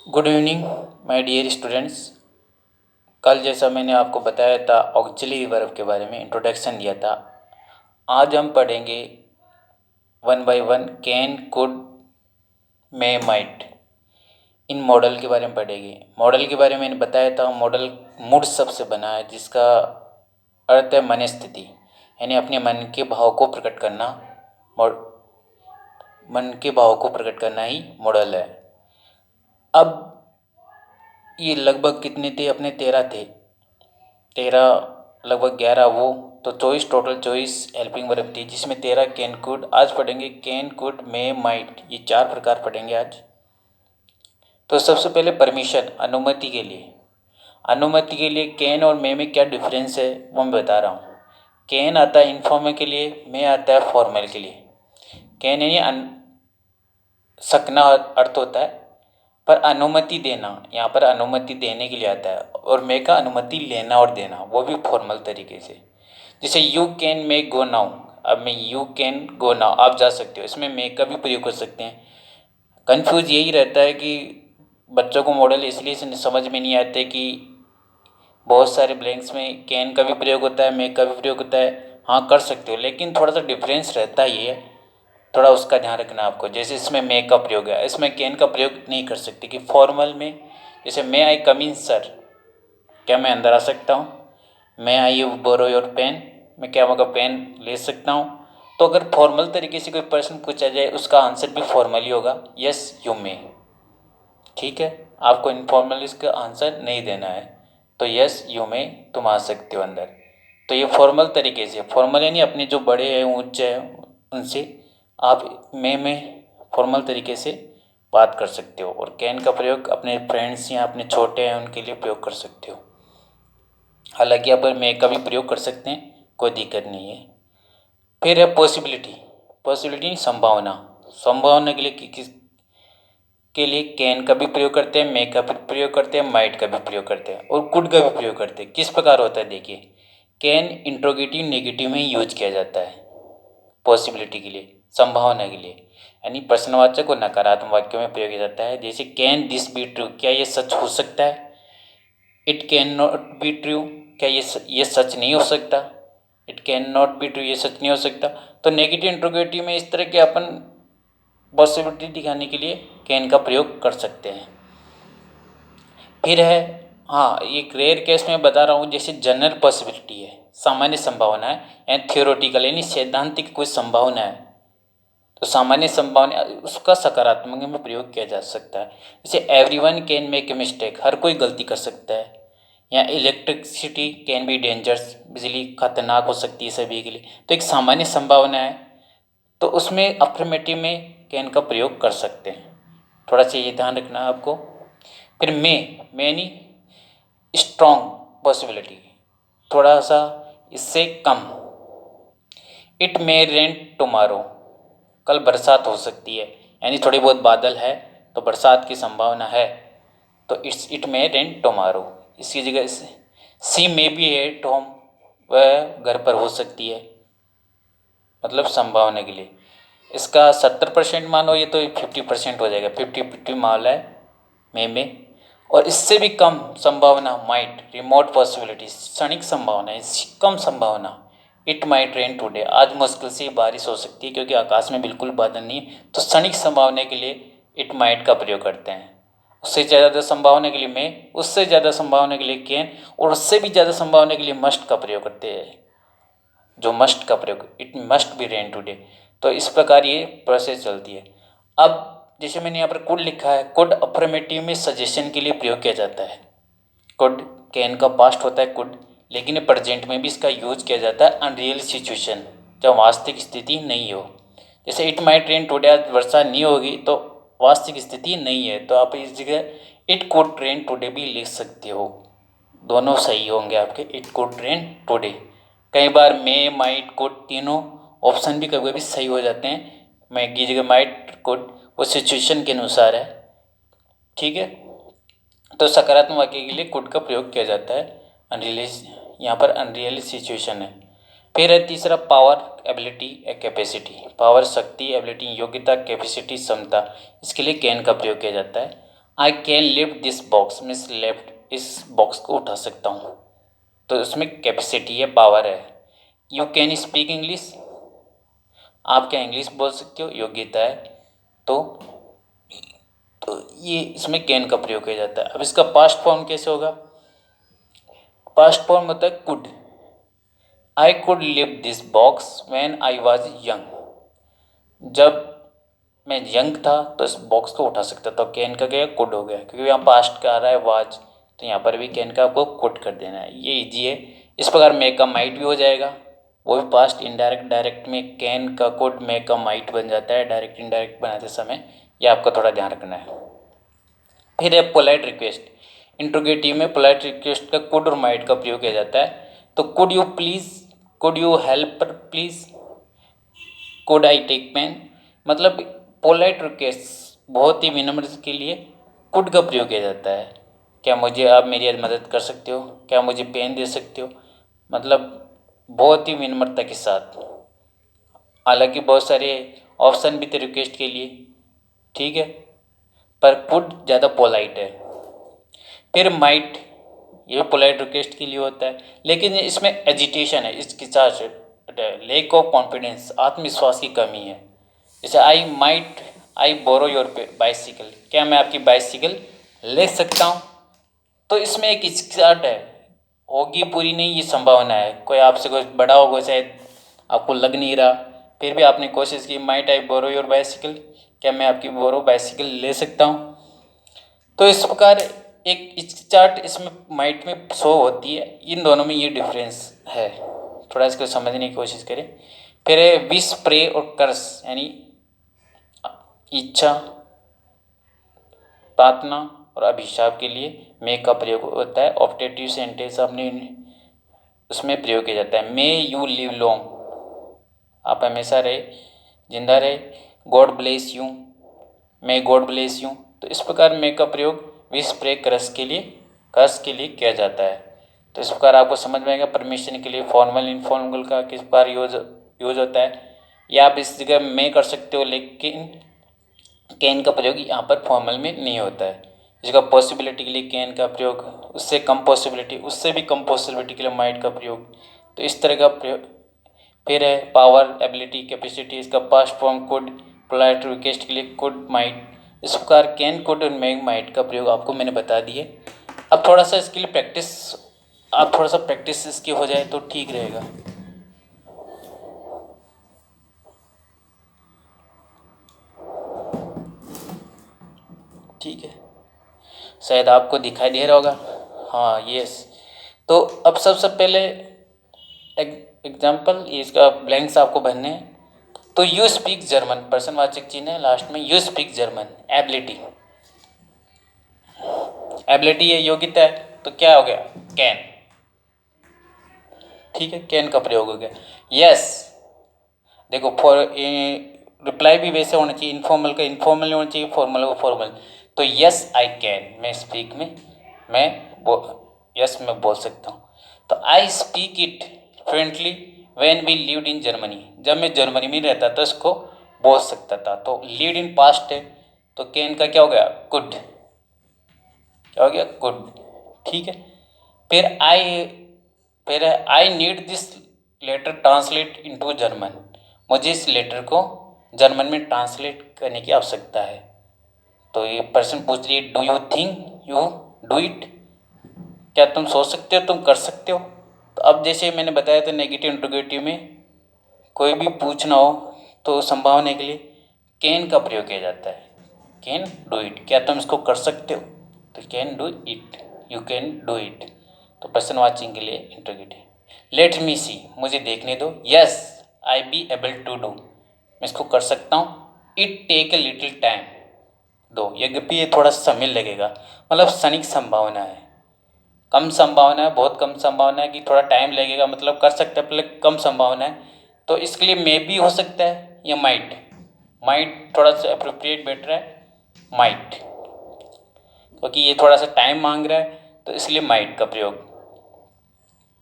Good evening my dear students. कल जैसा मैंने आपको बताया था ऑक्सिलरी वर्ब के बारे में इंट्रोडक्शन दिया था। आज हम पढ़ेंगे one by one can, could, may, might. In model के बारे में पढ़ेंगे। मॉडल के बारे में मैंने बताया था मॉडल मूड शब्द से बना है, जिसका अर्थ है मन स्थिति, यानी अपने मन के भाव को प्रकट करना। मन के भाव को प्रकट करना ही मॉडल है। अब ये लगभग कितने थे अपने? 13 थे। 13 लगभग 11 वो, तो 24 टोटल 24 हेल्पिंग वर्ब थी, जिसमें 13 कैन कुड। आज पढ़ेंगे कैन कुड मे माइट, ये 4 प्रकार पढ़ेंगे आज। तो सबसे पहले परमिशन, अनुमति के लिए। अनुमति के लिए कैन और मे में क्या डिफरेंस है वो मैं बता रहा हूँ। कैन आता है इनफॉर्मल के लिए, मे आता है फॉर्मल के लिए। कैन यानी सकना अर्थ होता है, पर अनुमति देना, यहाँ पर अनुमति देने के लिए आता है। और मे का अनुमति लेना और देना, वो भी फॉर्मल तरीके से। जैसे you can may go now, अब मैं यू कैन गो नाउ, आप जा सकते हो, इसमें मे का भी प्रयोग कर सकते हैं। कंफ्यूज यही रहता है कि बच्चों को मॉडल इसलिए समझ में नहीं आते कि बहुत सारे ब्लैंक्स में कैन का भी प्रयोग होता है, मे का भी प्रयोग होता है। हाँ, कर सकते हो, लेकिन थोड़ा सा डिफरेंस रहता ही है, थोड़ा उसका ध्यान रखना आपको। जैसे इसमें मे का प्रयोग है, इसमें कैन का प्रयोग नहीं कर सकते कि फॉर्मल में। जैसे मे आई कम इन सर, क्या मैं अंदर आ सकता हूँ? मे आई यू बोरो योर पेन, मैं क्या होगा पेन ले सकता हूँ? तो अगर फॉर्मल तरीके से कोई प्रश्न पूछा जाए, उसका आंसर भी फॉर्मल ही होगा, यस यू मे। ठीक है, आपको इनफॉर्मल इसका आंसर नहीं देना है, तो यस यू मे, तुम आ सकते हो अंदर। तो ये फॉर्मल तरीके से, फॉर्मल यानी अपने जो बड़े हैं ऊंचे हैं उनसे आप मे में फॉर्मल तरीके से बात कर सकते हो। और कैन का प्रयोग अपने फ्रेंड्स या अपने छोटे हैं उनके लिए प्रयोग कर सकते हो। हालांकि आप मे का भी प्रयोग कर सकते हैं, कोई दिक्कत नहीं है। फिर है पॉसिबिलिटी। पॉसिबिलिटी संभावना। संभावना के लिए किस के लिए कैन का भी प्रयोग करते हैं, मे का भी प्रयोग करते हैं, माइट का भी प्रयोग करते हैं, और कुड का भी प्रयोग करते हैं। किस प्रकार होता है देखिए, कैन इंट्रोगेटिव नेगेटिव में यूज किया जाता है पॉसिबिलिटी के लिए, संभावना के लिए, यानी प्रश्नवाचक और नकारात्मक वाक्यों में प्रयोग किया जाता है। जैसे कैन दिस बी ट्रू, क्या ये सच हो सकता है? It can not be true, क्या ये सच नहीं हो सकता? It can not be true, ये सच नहीं हो सकता। तो नेगेटिव इंट्रोगेटिव में इस तरह के अपन पॉसिबिलिटी दिखाने के लिए कैन का प्रयोग कर सकते हैं। फिर है, हाँ, एक रेयर केस में बता रहा हूँ, जैसे जनरल पॉसिबिलिटी है, सामान्य संभावना है, एंड थियोरेटिकल यानी सैद्धांतिक कोई संभावना है, तो सामान्य संभावना उसका सकारात्मक में प्रयोग किया जा सकता है। जैसे everyone can make a mistake, हर कोई गलती कर सकता है। या इलेक्ट्रिसिटी कैन बी डेंजरस, बिजली खतरनाक हो सकती है सभी के लिए, तो एक सामान्य संभावना है, तो उसमें अफर्मेटिव में कैन का प्रयोग कर सकते हैं। थोड़ा सा ये ध्यान रखना है आपको। फिर मे यानी स्ट्रॉन्ग पॉसिबिलिटी, थोड़ा सा इससे कम। इट मे रेन टुमारो, कल बरसात हो सकती है, यानी थोड़ी बहुत बादल है तो बरसात की संभावना है, तो इट मे रेन टुमारो। इसकी जगह सी मे बी एट होम, वह घर पर हो सकती है, मतलब संभावना के लिए। इसका 70% मानो, ये तो 50% हो जाएगा, 50-50 मामला है मे में। और इससे भी कम संभावना माइट, रिमोट पॉसिबिलिटी, क्षणिक संभावना, इससे कम संभावना। इट माइट रेन टुडे, आज मुश्किल से बारिश हो सकती है क्योंकि आकाश में बिल्कुल बादल नहीं है, तो क्षणिक संभावना के लिए इट माइट का प्रयोग करते हैं। उससे ज़्यादा संभावना के लिए मे, उससे ज़्यादा संभावना के लिए कैन, और उससे भी ज़्यादा संभावना के लिए मस्ट का प्रयोग करते हैं। जो मस्ट का प्रयोग, it must be rain today. तो इस प्रकार ये प्रोसेस चलती है। अब जैसे मैंने यहाँ पर कुड लिखा है, कुड अफर्मेटिव में सजेशन के लिए प्रयोग किया जाता है। कुड कैन का पास्ट होता है कुड, लेकिन ये प्रेजेंट में भी इसका यूज किया जाता है अनरियल सिचुएशन, जब वास्तविक स्थिति नहीं हो। जैसे इट माइट रेन टुडे, आज वर्षा नहीं होगी, तो वास्तविक स्थिति नहीं है, तो आप इस जगह इट कुड रेन टुडे भी लिख सकते हो। दोनों सही होंगे आपके, इट कुड रेन टुडे। कई बार मे माइट कुड तीनों ऑप्शन भी कभी कभी सही हो जाते हैं। मैं की जगह माइट कुड, वो सिचुएशन के अनुसार है। ठीक है, तो सकारात्मक वाक्य के लिए कुड का प्रयोग किया जाता है। अनरियलिस्ट, यहाँ पर अनरियल सिचुएशन है। फिर है तीसरा पावर, एबिलिटी, कैपेसिटी। पावर शक्ति, एबिलिटी योग्यता, कैपेसिटी क्षमता, इसके लिए कैन का प्रयोग किया जाता है। I can lift this box means lift, इस बॉक्स को उठा सकता हूँ, तो उसमें कैपेसिटी है, पावर है। यू कैन स्पीक इंग्लिश, आप क्या इंग्लिश बोल सकते हो, योग्यता है। तो ये इसमें कैन का प्रयोग किया जाता है। अब इसका पास्ट फॉर्म कैसे होगा? पास्ट फॉर्म होता है could. I could lift this box when I was young, जब मैं यंग था तो इस बॉक्स को उठा सकता था। कैन का क्या कुड हो गया, क्योंकि यहाँ पास्ट का आ रहा है वाज, तो यहाँ पर भी कैन का आपको कुड कर देना है, ये इजी है। इस प्रकार मे का माइट भी हो जाएगा, वो भी पास्ट इंडायरेक्ट, डायरेक्ट में कैन का कुड मे का माइट बन जाता है, डायरेक्ट इंडायरेक्ट बनाते समय, ये आपका थोड़ा ध्यान रखना है। फिर है पोलाइट रिक्वेस्ट। इंट्रोगेटिव में पोलाइट रिक्वेस्ट का कुड और माइट का प्रयोग किया जाता है। तो could you please, could you help please, could I take pen, मतलब पोलाइट रिक्वेस्ट बहुत ही विनम्र के लिए कुड का प्रयोग किया जाता है। क्या मुझे आप मेरी मदद कर सकते हो, क्या मुझे पेन दे सकते हो, मतलब बहुत ही विनम्रता के साथ। हालांकि बहुत सारे ऑप्शन भी थे रिक्वेस्ट के लिए, ठीक है, पर कुड ज़्यादा पोलाइट है। फिर माइट, ये पोलाइट रिक्वेस्ट के लिए होता है, लेकिन इसमें एजिटेशन है, हिचकिचाहट है, लैक ऑफ कॉन्फिडेंस, आत्मविश्वास की कमी है। जैसे I might, I borrow your bicycle, क्या मैं आपकी बाइसिकल ले सकता हूँ, तो इसमें एक हिचकिचाहट है, होगी पूरी नहीं, ये संभावना है, कोई आपसे कुछ बड़ा होगा शायद, आपको लग नहीं रहा, फिर भी आपने कोशिश की, might I borrow your bicycle, क्या मैं आपकी बोरो बाइसिकल ले सकता हूँ। तो इस प्रकार एक चार्ट इसमें माइट में शो होती है, इन दोनों में ये डिफरेंस है, थोड़ा इसको समझने की कोशिश करें। फिर है विश, प्रे और कर्स, यानी इच्छा, प्रार्थना और अभिशाप के लिए मे का प्रयोग होता है। ऑप्टेटिव सेंटेंस आपने उसमें प्रयोग किया जाता है। मे यू लिव लॉन्ग, आप हमेशा रहे, जिंदा रहे। God bless you, may God bless you. तो इस प्रकार मे का प्रयोग विश, प्रे, कर्स के लिए किया जाता है। तो इस प्रकार आपको समझ में आएगा परमिशन के लिए फॉर्मल इनफॉर्मल का किस प्रकार यूज होता है। या आप इस जगह मे कर सकते हो, लेकिन कैन का प्रयोग यहाँ पर फॉर्मल में नहीं होता है। जगह पॉसिबिलिटी के लिए कैन का प्रयोग, उससे कम पॉसिबिलिटी, उससे भी कम पॉसिबिलिटी के लिए माइट का प्रयोग, तो इस तरह का प्रयोग। फिर है पावर, एबिलिटी, कैपेसिटी, इसका past form could, polite request के लिए कुड, माइट। इस प्रकार कैन, कुड और मे, माइट का प्रयोग आपको मैंने बता दिए। अब थोड़ा सा इसके लिए प्रैक्टिस, आप थोड़ा सा प्रैक्टिस इसकी हो जाए तो ठीक रहेगा। ठीक है, शायद आपको दिखाई दे रहा होगा। हाँ यस। तो अब सबसे पहले एग्जाम्पल, इसका ब्लैंक्स आपको भरने हैं। तो यू स्पीक जर्मन, प्रश्नवाचक चिन्ह है लास्ट में, you speak German. Ability, ability ये योग्यता है, तो क्या हो गया, कैन। ठीक है, कैन का प्रयोग हो गया। यस, देखो फॉर रिप्लाई भी वैसे होना चाहिए, इनफॉर्मल का इनफॉर्मल नहीं होना चाहिए, फॉर्मल का फॉर्मल। तो यस आई कैन, मैं स्पीक में, मैं यस मैं बोल सकता हूँ। तो I speak it fluently when we lived in Germany, जब मैं जर्मनी में रहता था इसको बोल सकता था। तो लीड इन पास्ट है, तो कैन का क्या हो गया, गुड, क्या हो गया, गुड। ठीक है। फिर आई, फिर I need this letter translate into German, मुझे इस लेटर को जर्मन में ट्रांसलेट करने की आवश्यकता है। तो ये पर्सन पूछ रही है, do you think you do it, क्या तुम सोच सकते हो, तुम कर सकते हो। तो अब जैसे मैंने बताया था नेगेटिव इंट्रोगेटिव में कोई भी पूछना हो तो संभावना के लिए कैन का प्रयोग किया जाता है। कैन डू इट, क्या तुम इसको कर सकते हो, तो can do it, you can do it. तो पर्सन वाचिंग के लिए इंट्रोगेटिव। लेट मी सी, मुझे देखने दो। Yes I be able to do, मैं इसको कर सकता हूँ। It take a little time, though, यद्यपि ये थोड़ा समय लगेगा, मतलब क्षणिक संभावना है, कम संभावना है, बहुत कम संभावना है कि थोड़ा टाइम लगेगा, मतलब कर सकते हैं पहले, कम संभावना है। तो इसके लिए मे भी हो सकता है या माइट, माइट थोड़ा सा अप्रोप्रिएट बेटर है, माइट, क्योंकि ये थोड़ा सा टाइम मांग रहा है, तो इसलिए माइट का प्रयोग।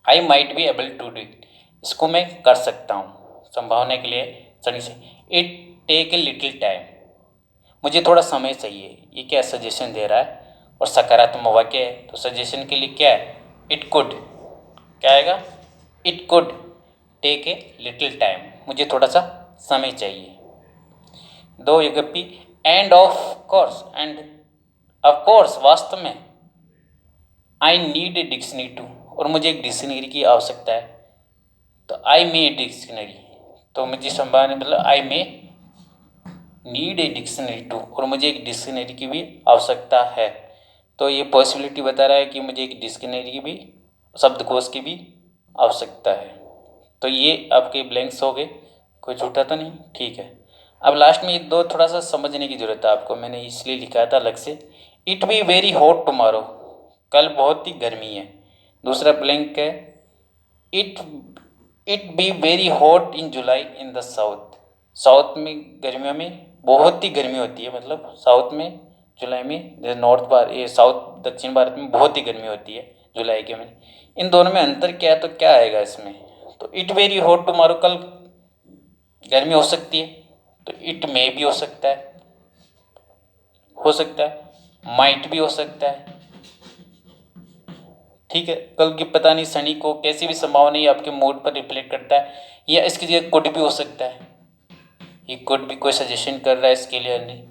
I might be able to do it, इसको मैं कर सकता हूँ, संभावना के लिए सही से। It take a little time, मुझे थोड़ा समय चाहिए, ये क्या सजेशन दे रहा है। और सकारात्मक वाक्य है तो सजेशन के लिए क्या है, इट कुड, क्या आएगा, it could take a little time, मुझे थोड़ा सा समय चाहिए। दो युगपी, and of course, and of course वास्तव में, I need a dictionary to, और मुझे एक डिक्शनरी की आवश्यकता है। तो आई मे डिक्शनरी, तो मुझे संभावना मतलब I may need a dictionary to, और मुझे एक डिक्शनरी की भी आवश्यकता है। तो ये पॉसिबिलिटी बता रहा है कि मुझे एक डिक्शनरी की भी, शब्दकोश की भी आवश्यकता है। तो ये आपके ब्लैंक्स हो गए, कोई छूटा तो नहीं, ठीक है। अब लास्ट में ये दो थोड़ा सा समझने की ज़रूरत है आपको, मैंने इसलिए लिखा था अलग से। It be very hot tomorrow, कल बहुत ही गर्मी है। दूसरा ब्लैंक है, it it be very hot in July in the south, south में गर्मियों में बहुत ही गर्मी होती है, मतलब साउथ में जुलाई में, जैसे नॉर्थ भारत, ये साउथ दक्षिण भारत में बहुत ही गर्मी होती है जुलाई के महीने। इन दोनों में अंतर क्या है, तो क्या आएगा इसमें, तो इट वेरी हॉट टुमारो, कल गर्मी हो सकती है, तो इट में भी हो सकता है, माइट भी हो सकता है, ठीक है। कल की पता नहीं, शनि को कैसी भी संभावना ये आपके मूड पर रिफ्लेक्ट करता है, या इसकी जगह कुड भी हो सकता है, ही कुड भी कोई सजेशन कर रहा है इसके लिए, नहीं,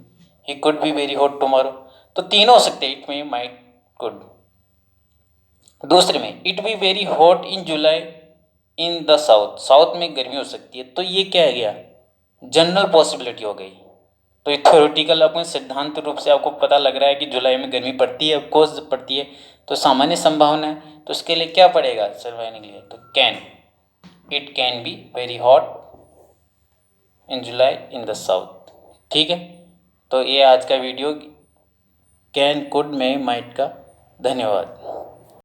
he could be very hot tomorrow, तो तीनों हो सकते हैं, इट में, माइट, कुड। दूसरे में, it be very hot in July in the south, south में गर्मी हो सकती है, तो ये क्या है गया, जनरल पॉसिबिलिटी हो गई। तो ये थ्योरेटिकल अपन सिद्धांत रूप से आपको पता लग रहा है कि जुलाई में गर्मी पड़ती है, ऑफकोर्स पड़ती है, तो सामान्य संभावना है, तो इसके लिए क्या पड़ेगा सर्वाइव के लिए, तो can, it can be very hot in July in the south, ठीक है। तो ये आज का वीडियो कैन, कुड में, माइट का। धन्यवाद।